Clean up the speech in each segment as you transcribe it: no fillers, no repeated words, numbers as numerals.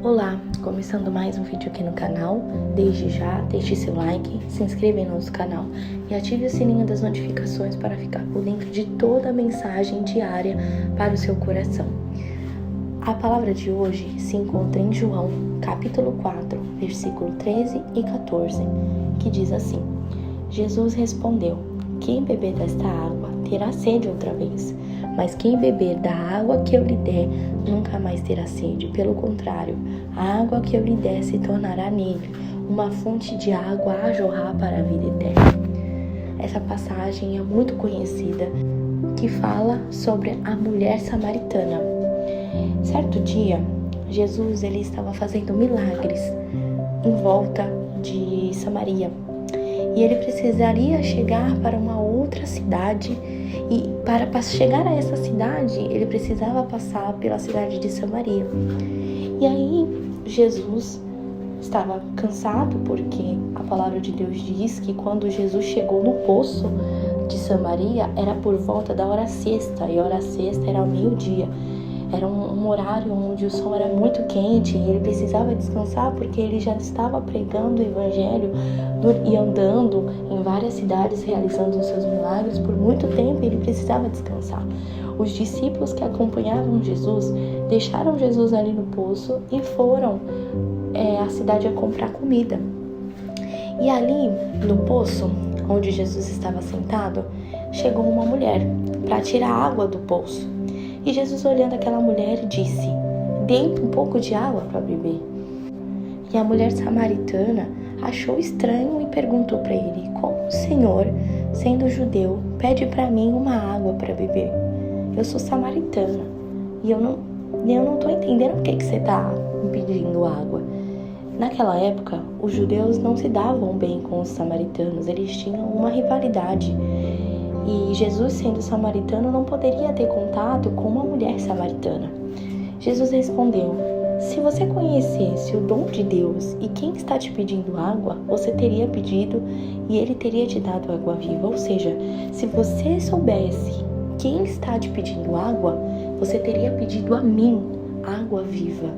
Olá, começando mais um vídeo aqui no canal. Desde já, deixe seu like, se inscreva em nosso canal e ative o sininho das notificações para ficar por dentro de toda a mensagem diária para o seu coração. A palavra de hoje se encontra em João, capítulo 4, versículo 13 e 14, que diz assim: Jesus respondeu: quem beber desta água terá sede outra vez, mas quem beber da água que eu lhe der nunca mais terá sede. Pelo contrário, a água que eu lhe der se tornará nele uma fonte de água a jorrar para a vida eterna. Essa passagem é muito conhecida, que fala sobre a mulher samaritana. Certo dia, Jesus ele estava fazendo milagres em volta de Samaria. E ele precisaria chegar para uma outra cidade. E para chegar a essa cidade, ele precisava passar pela cidade de Samaria. E aí, Jesus estava cansado, porque a palavra de Deus diz que quando Jesus chegou no poço de Samaria, era por volta da hora sexta. E a hora sexta era ao meio-dia. Era um horário onde o sol era muito quente e ele precisava descansar porque ele já estava pregando o evangelho e andando em várias cidades realizando os seus milagres por muito tempo e ele precisava descansar. Os discípulos que acompanhavam Jesus deixaram Jesus ali no poço e foram à cidade a comprar comida. E ali no poço, onde Jesus estava sentado, chegou uma mulher para tirar água do poço. E Jesus, olhando aquela mulher, disse: dê um pouco de água para beber. E a mulher samaritana achou estranho e perguntou para ele: como o Senhor, sendo judeu, pede para mim uma água para beber? Eu sou samaritana e eu não estou entendendo por que você está me pedindo água. Naquela época, os judeus não se davam bem com os samaritanos, eles tinham uma rivalidade. E Jesus, sendo samaritano, não poderia ter contato com uma mulher samaritana. Jesus respondeu: se você conhecesse o dom de Deus e quem está te pedindo água, você teria pedido e ele teria te dado água viva. Ou seja, se você soubesse quem está te pedindo água, você teria pedido a mim água viva.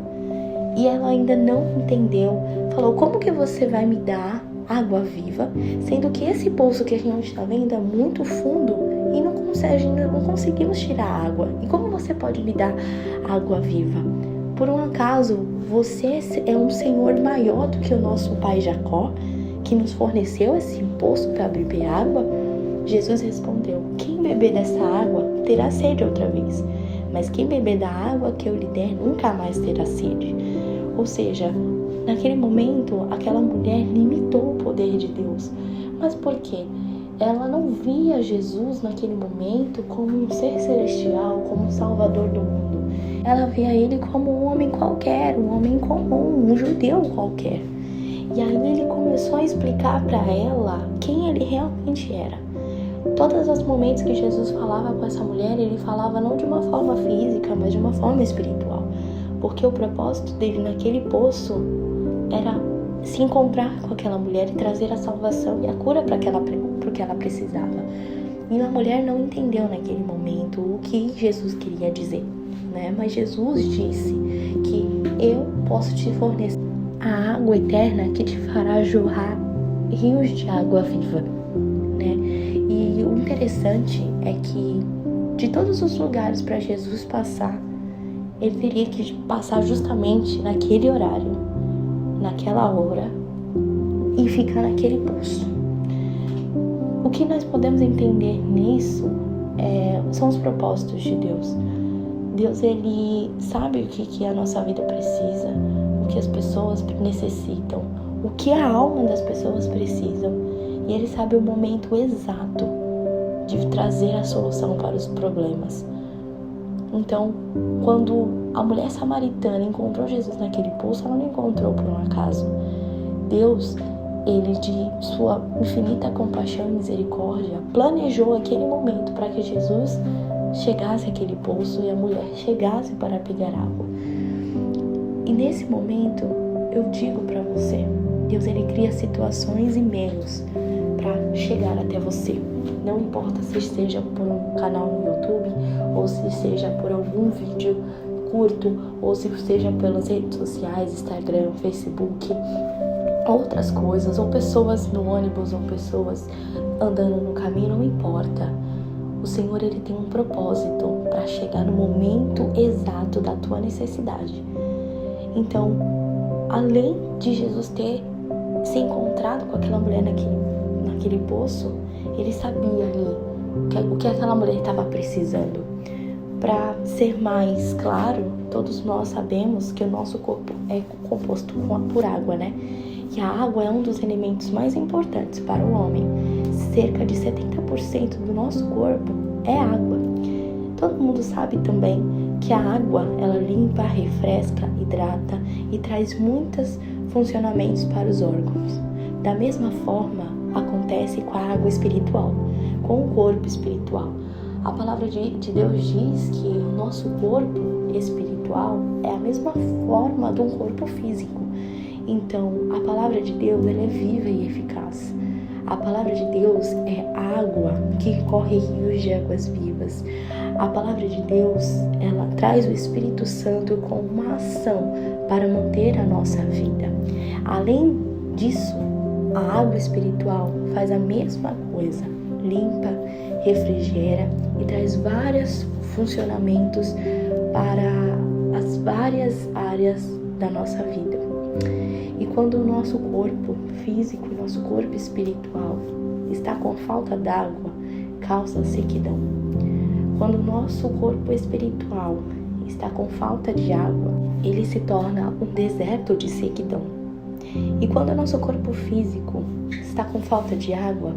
E ela ainda não entendeu. Falou: como que você vai me dar água viva, sendo que esse poço que a gente está vendo é muito fundo e não conseguimos tirar água. E como você pode me dar água viva? Por um acaso, você é um Senhor maior do que o nosso pai Jacó, que nos forneceu esse poço para beber água? Jesus respondeu: quem beber dessa água terá sede outra vez, mas quem beber da água que eu lhe der nunca mais terá sede. Ou seja, naquele momento, aquela mulher limitou o poder de Deus. Mas por quê? Ela não via Jesus naquele momento como um ser celestial, como um salvador do mundo. Ela via ele como um homem qualquer, um homem comum, um judeu qualquer. E aí ele começou a explicar para ela quem ele realmente era. Todos os momentos que Jesus falava com essa mulher, ele falava não de uma forma física, mas de uma forma espiritual. Porque o propósito dele naquele poço era se encontrar com aquela mulher e trazer a salvação e a cura para o que ela precisava. E a mulher não entendeu naquele momento o que Jesus queria dizer, né? Mas Jesus disse que eu posso te fornecer a água eterna que te fará jorrar rios de água viva, né? E o interessante é que de todos os lugares para Jesus passar, ele teria que passar justamente naquele horário, naquela hora, e ficar naquele poço. O que nós podemos entender nisso são os propósitos de Deus. Deus, ele sabe o que a nossa vida precisa, o que as pessoas necessitam, o que a alma das pessoas precisam, e ele sabe o momento exato de trazer a solução para os problemas. Então, quando a mulher samaritana encontrou Jesus naquele poço, ela não encontrou por um acaso. Deus, ele de sua infinita compaixão e misericórdia, planejou aquele momento para que Jesus chegasse àquele poço e a mulher chegasse para pegar água. E nesse momento, eu digo para você, Deus, ele cria situações e meios para chegar até você. Não importa se seja por um canal no YouTube ou se seja por algum vídeo curto, ou se seja pelas redes sociais, Instagram, Facebook, outras coisas, ou pessoas no ônibus, ou pessoas andando no caminho, não importa. O Senhor, Ele tem um propósito para chegar no momento exato da tua necessidade. Então, além de Jesus ter se encontrado com aquela mulher naquele poço, Ele sabia ali o que aquela mulher estava precisando. Para ser mais claro, todos nós sabemos que o nosso corpo é composto por água, né? E a água é um dos elementos mais importantes para o homem. Cerca de 70% do nosso corpo é água. Todo mundo sabe também que a água, ela limpa, refresca, hidrata e traz muitos funcionamentos para os órgãos. Da mesma forma, acontece com a água espiritual, com o corpo espiritual. A palavra de Deus diz que o nosso corpo espiritual é a mesma forma de um corpo físico. Então, a palavra de Deus, ela é viva e eficaz. A palavra de Deus é água que corre rios de águas vivas. A palavra de Deus, ela traz o Espírito Santo com uma ação para manter a nossa vida. Além disso, a água espiritual faz a mesma coisa. Limpa, refrigera e traz vários funcionamentos para as várias áreas da nossa vida. E quando o nosso corpo físico e nosso corpo espiritual está com falta d'água, causa sequidão. Quando o nosso corpo espiritual está com falta de água, ele se torna um deserto de sequidão. E quando o nosso corpo físico está com falta de água,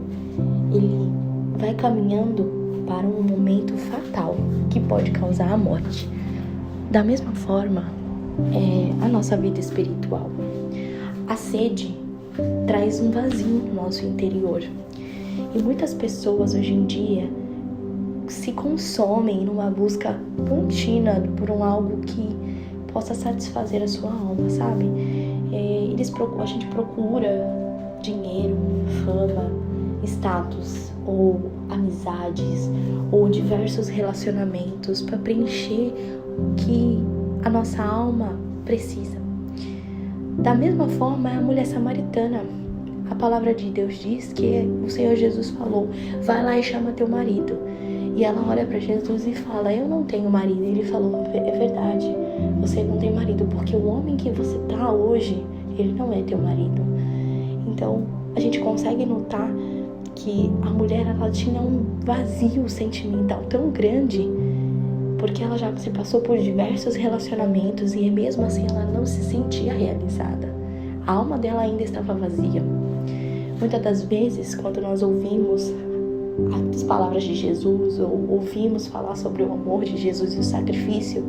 ele vai caminhando para um momento fatal que pode causar a morte. Da mesma forma, é a nossa vida espiritual. A sede traz um vazio no nosso interior. E muitas pessoas hoje em dia se consomem numa busca contínua por algo que possa satisfazer a sua alma, sabe? A gente procura dinheiro, fama, status ou amizades ou diversos relacionamentos para preencher o que a nossa alma precisa. Da mesma forma, é a mulher samaritana. A palavra de Deus diz que o Senhor Jesus falou: vai lá e chama teu marido. E ela olha para Jesus e fala: eu não tenho marido. E ele falou: é verdade, você não tem marido, porque o homem que você tá hoje, ele não é teu marido. Então, a gente consegue notar que a mulher, ela tinha um vazio sentimental tão grande, porque ela já se passou por diversos relacionamentos e mesmo assim ela não se sentia realizada. A alma dela ainda estava vazia. Muitas das vezes, quando nós ouvimos as palavras de Jesus ou ouvimos falar sobre o amor de Jesus e o sacrifício,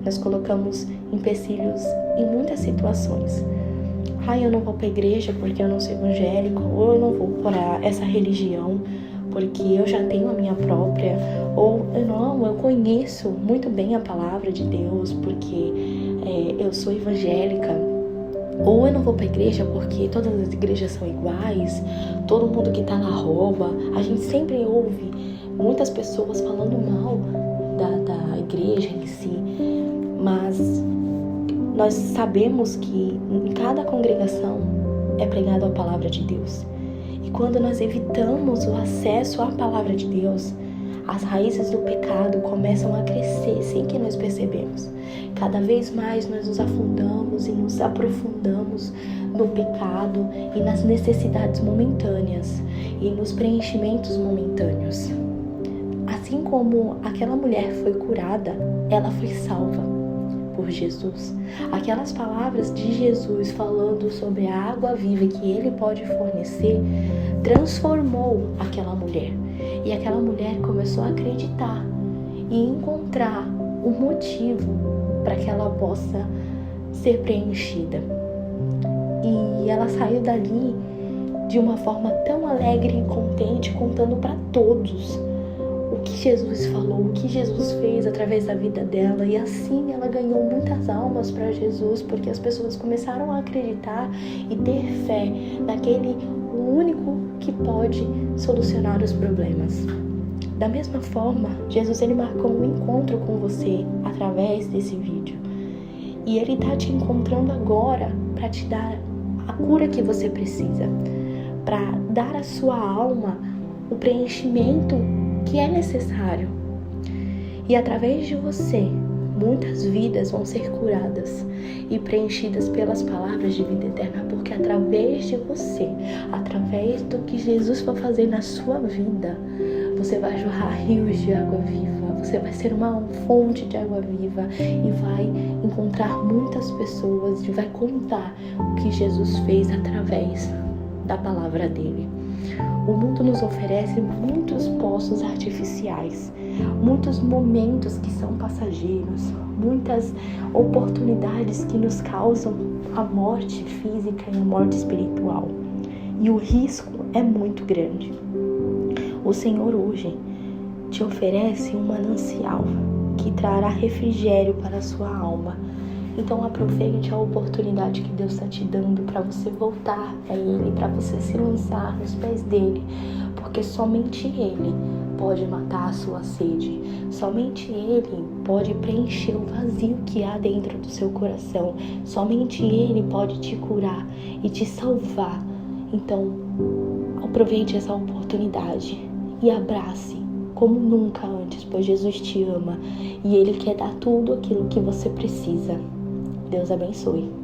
nós colocamos empecilhos em muitas situações. Eu não vou para a igreja porque eu não sou evangélico, ou eu não vou para essa religião porque eu já tenho a minha própria, ou não, eu conheço muito bem a palavra de Deus porque eu sou evangélica, ou eu não vou para a igreja porque todas as igrejas são iguais, todo mundo que está lá rouba. A gente sempre ouve muitas pessoas falando mal da igreja em si, mas nós sabemos que em cada congregação é pregada a palavra de Deus. E quando nós evitamos o acesso à palavra de Deus, as raízes do pecado começam a crescer sem que nós percebemos. Cada vez mais nós nos afundamos e nos aprofundamos no pecado e nas necessidades momentâneas e nos preenchimentos momentâneos. Assim como aquela mulher foi curada, ela foi salva por Jesus. Aquelas palavras de Jesus falando sobre a água viva que Ele pode fornecer transformou aquela mulher. E aquela mulher começou a acreditar e encontrar um motivo para que ela possa ser preenchida. E ela saiu dali de uma forma tão alegre e contente, contando para todos o que Jesus falou, o que Jesus fez através da vida dela. E assim ela ganhou muitas almas para Jesus, porque as pessoas começaram a acreditar e ter fé naquele único que pode solucionar os problemas. Da mesma forma, Jesus ele marcou um encontro com você através desse vídeo. E ele está te encontrando agora para te dar a cura que você precisa, para dar à sua alma o preenchimento que é necessário. E através de você, muitas vidas vão ser curadas e preenchidas pelas palavras de vida eterna, porque através de você, através do que Jesus vai fazer na sua vida, você vai jorrar rios de água viva, você vai ser uma fonte de água viva e vai encontrar muitas pessoas e vai contar o que Jesus fez através da palavra dele. O mundo nos oferece muitos poços artificiais, muitos momentos que são passageiros, muitas oportunidades que nos causam a morte física e a morte espiritual. E o risco é muito grande. O Senhor hoje te oferece um manancial que trará refrigério para a sua alma. Então aproveite a oportunidade que Deus está te dando para você voltar a Ele, para você se lançar nos pés dEle, porque somente Ele pode matar a sua sede, somente Ele pode preencher o vazio que há dentro do seu coração, somente Ele pode te curar e te salvar. Então aproveite essa oportunidade e abrace como nunca antes, pois Jesus te ama e Ele quer dar tudo aquilo que você precisa. Deus abençoe.